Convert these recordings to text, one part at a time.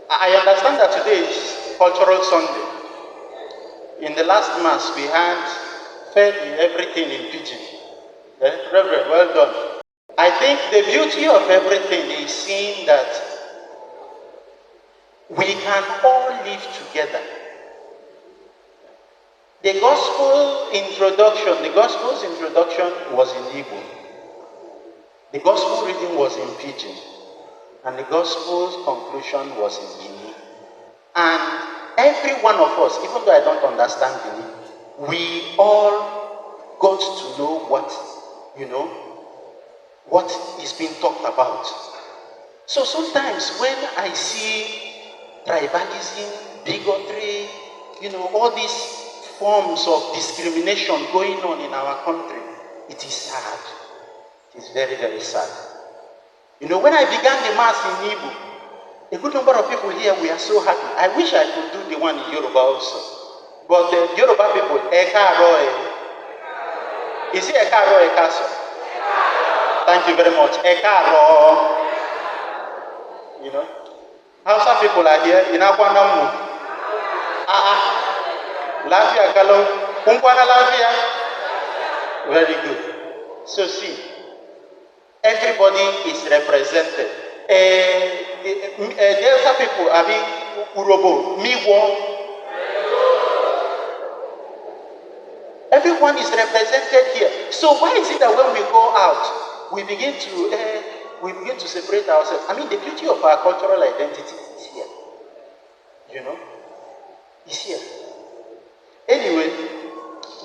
I understand that today is Cultural Sunday. In the last Mass, we had fed everything in pidgin. Reverend, well done. I think the beauty of everything is seeing that we can all live together. The Gospel's introduction was in Igbo. The Gospel reading was in pidgin. And the Gospel's conclusion was in Guinea. And every one of us, even though I don't understand Guinea, we all got to know what is being talked about. So sometimes when I see tribalism, bigotry, all these forms of discrimination going on in our country, it is sad. It is very, very sad. When I began the Mass in Igbo, a good number of people here, we are so happy. I wish I could do the one in Yoruba also. But the Yoruba people, Eka Roy. Is it Eka Roy Ekaso? Thank you very much. Eka Roy. Hausa people are here. Inakwanamu. Lafia Kalo. Unkwana Lafia. Very good. So see, everybody is represented. Delta people, Urobo, Miwo. Everyone is represented here. So why is it that when we go out, we begin to separate ourselves? The beauty of our cultural identity is here. It's here. Anyway,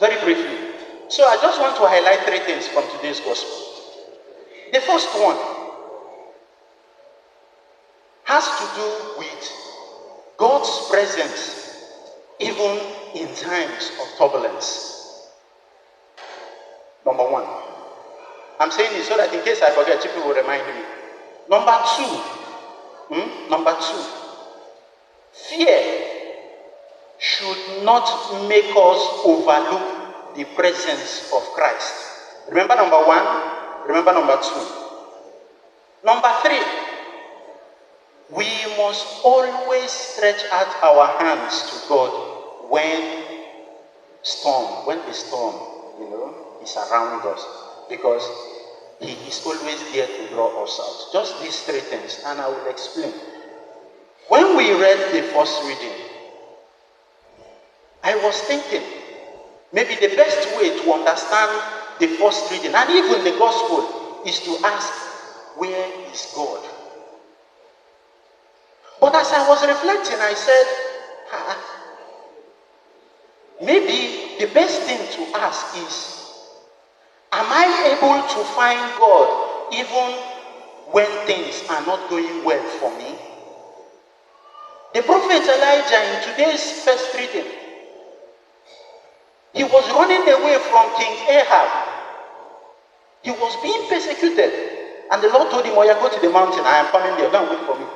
very briefly. So I just want to highlight 3 things from today's gospel. The first one has to do with God's presence even in times of turbulence. Number 1. I'm saying this so that in case I forget, people will remind me. Number 2, fear should not make us overlook the presence of Christ. Remember number 1, remember number 2. Number 3, we must always stretch out our hands to God when the storm, is around us, because He is always there to draw us out. Just these 3 things, and I will explain. When we read the first reading, I was thinking, maybe the best way to understand the first reading, and even the gospel, is to ask, where is God? But as I was reflecting, I said, maybe the best thing to ask is, am I able to find God even when things are not going well for me? The prophet Elijah in today's first reading, he was running away from King Ahab. He was being persecuted. And the Lord told him, go to the mountain. I am coming there. Go and wait for me.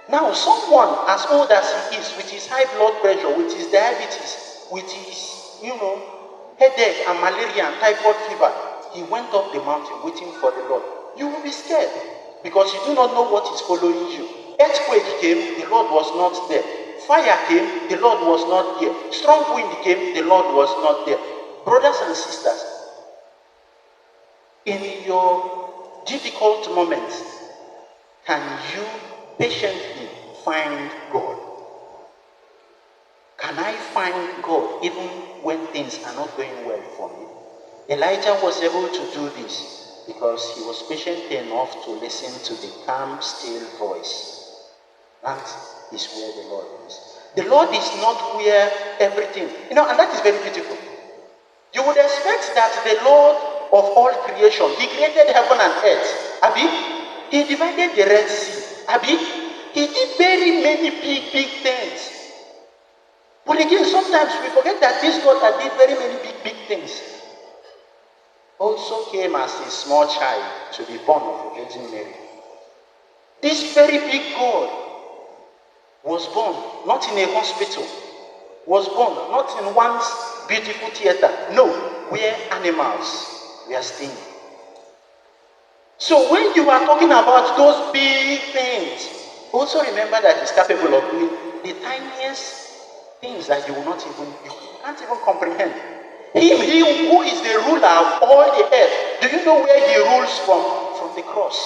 Now, someone as old as he is, with his high blood pressure, with his diabetes, with his, headache and malaria and typhoid fever, he went up the mountain waiting for the Lord. You will be scared because you do not know what is following you. Earthquake came, the Lord was not there. Fire came, the Lord was not there. Strong wind came, the Lord was not there. Brothers and sisters, in your difficult moments, can you patiently find God? Can I find God even when things are not going well for me? Elijah was able to do this because he was patient enough to listen to the calm, still voice. That is where the Lord is. The Lord is not where everything, and that is very beautiful. You would expect that the Lord of all creation, He created heaven and earth. Abi, He divided the Red Sea. Abi, He did very many big things. But again, sometimes we forget that this God that did very many big things also came as a small child to be born of the Virgin Mary. This very big God was born not in a hospital, was born not in one beautiful theater, no, where animals were staying. So when you are talking about those big things, Also remember that he's capable of doing the tiniest things that you can't even comprehend. He who is the ruler of all the earth. Do you know where he rules from? From the cross.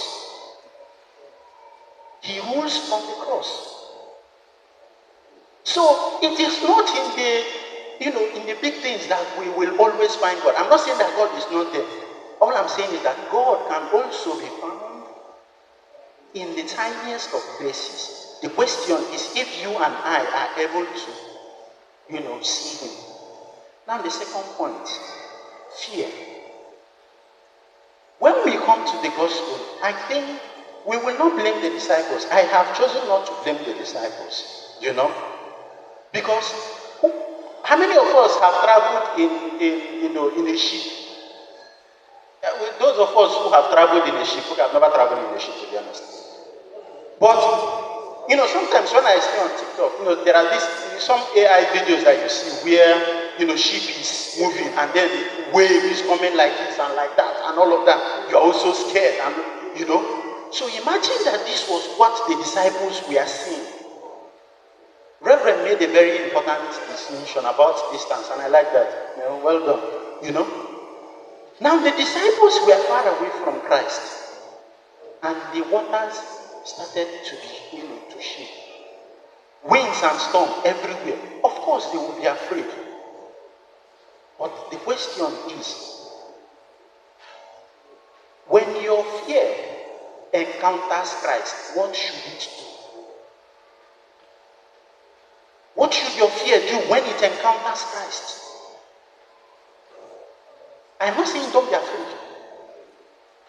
He rules from the cross. So it is not in the big things that we will always find God. I'm not saying that God is not there. All I'm saying is that God can also be found in the tiniest of places. The question is if you and I are able to, see him. Now the second point, fear. When we come to the gospel, I think we will not blame the disciples. I have chosen not to blame the disciples, because how many of us have traveled in a ship? Those of us who have traveled in a ship, who have never traveled in a ship, to be honest. But sometimes when I see on TikTok, there are some AI videos that you see where ship is moving and then the wave is coming like this and like that and all of that. You are also scared, and So imagine that this was what the disciples were seeing. Reverend made a very important distinction about distance, and I like that. Well done. Now the disciples were far away from Christ, and the waters started to be, to shake. Winds and storm everywhere. Of course, they would be afraid. But the question is, when your fear encounters Christ, what should it do? What should your fear do when it encounters Christ? I'm not saying don't be afraid.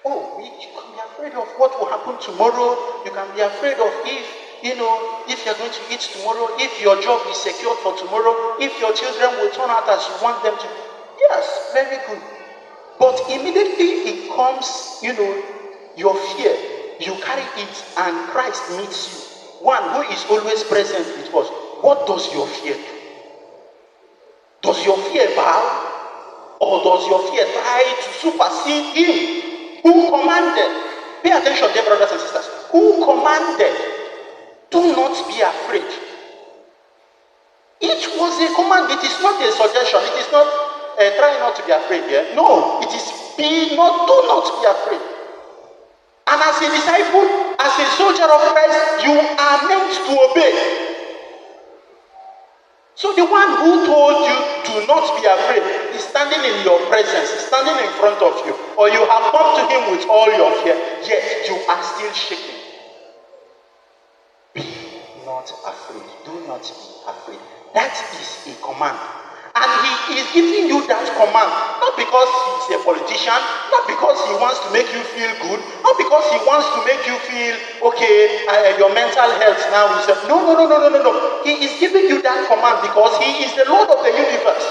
You can be afraid of what will happen tomorrow. You can be afraid of if you're going to eat tomorrow, if your job is secured for tomorrow, if your children will turn out as you want them to. Yes, very good. But immediately it comes, your fear, you carry it and Christ meets you. One who is always present with us. What does your fear do? Does your fear bow? Or does your fear try to supersede him who commanded? Pay attention, dear brothers and sisters. Who commanded? Do not be afraid. It was a command. It is not a suggestion. It is not try not to be afraid. Yeah? No, it is do not be afraid. And as a disciple, as a soldier of Christ, you are meant to obey. So the one who told you do not be afraid is standing in your presence, standing in front of you, or you have come to him with all your fear, yet you are still shaking. Be not afraid. Do not be afraid. That is a command. And he is giving you that command, not because he's a politician, not because he wants to make you feel good, not because he wants to make you feel, your mental health now is... No. He is giving you that command because he is the Lord of the universe.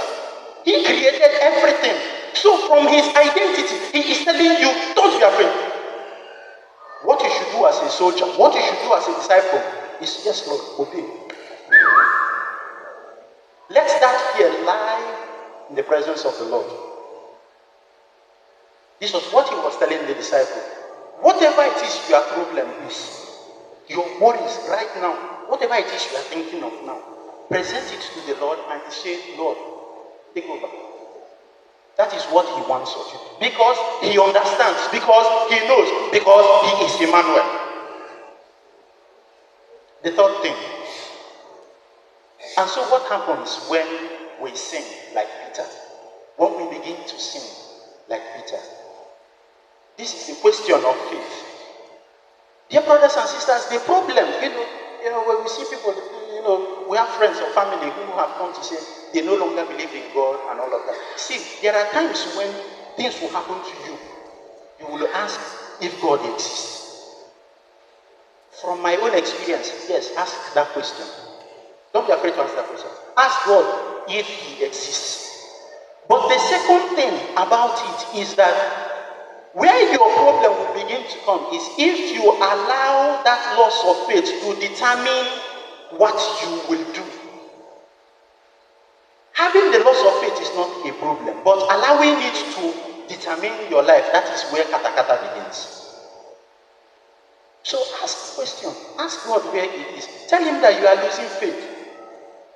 He created everything. So from his identity, he is telling you, don't be afraid. What you should do as a soldier, what you should do as a disciple is, yes, Lord, obey. Let that fear lie in the presence of the Lord. This was what he was telling the disciple. Whatever it is your problem is, your worries right now, whatever it is you are thinking of now, present it to the Lord and say, Lord, take over. That is what he wants of you. Because he understands, because he knows, because he is Emmanuel. The third thing. And so what happens when we sing like Peter? When we begin to sing like Peter? This is a question of faith. Dear brothers and sisters, the problem, when we see people, we have friends or family who have come to say they no longer believe in God and all of that. See, there are times when things will happen to you. You will ask if God exists. From my own experience, yes, ask that question. Don't be afraid to ask that question. Ask God if he exists. But the second thing about it is that where your problem will begin to come is if you allow that loss of faith to determine what you will do. Having the loss of faith is not a problem, but allowing it to determine your life, that is where katakata begins. So ask the question. Ask God where it is. Tell him that you are losing faith.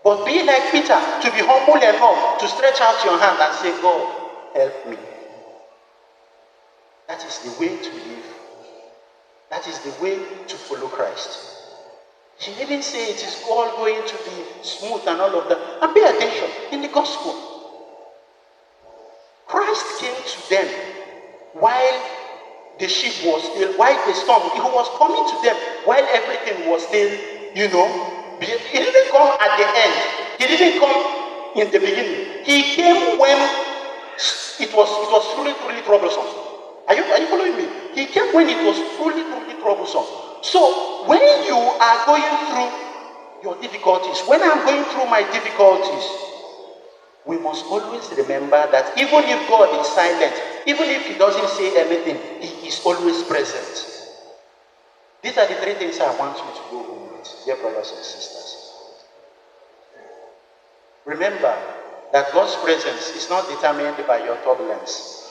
But be like Peter, to be humble enough to stretch out your hand and say, God, help me. That is the way to live. That is the way to follow Christ. He didn't say it is all going to be smooth and all of that. And pay attention, in the gospel, Christ came to them while the ship was still, while the storm, he was coming to them while everything was still, he didn't come at the end. He didn't come in the beginning. He came when it was truly, truly troublesome. Are you following me? He came when it was truly, truly troublesome. So when you are going through your difficulties, when I'm going through my difficulties, we must always remember that even if God is silent, even if he doesn't say anything, he is always present. These are the three things I want you to go home with, dear brothers and sisters. Remember that God's presence is not determined by your turbulence.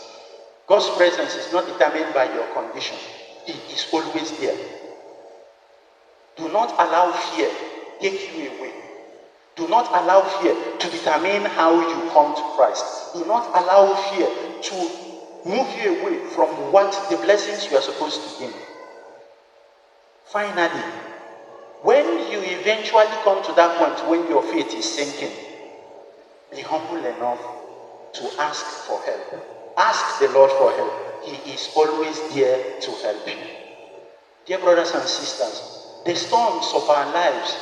God's presence is not determined by your condition. He is always there. Do not allow fear take you away. Do not allow fear to determine how you come to Christ. Do not allow fear to move you away from what the blessings you are supposed to gain. Finally, when you eventually come to that point when your faith is sinking, be humble enough to ask for help. Ask the Lord for help. He is always there to help you. Dear brothers and sisters, the storms of our lives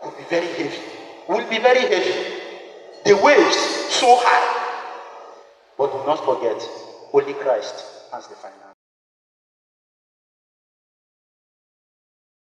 will be very heavy. Will be very heavy. The waves so high. But do not forget, only Christ has the final.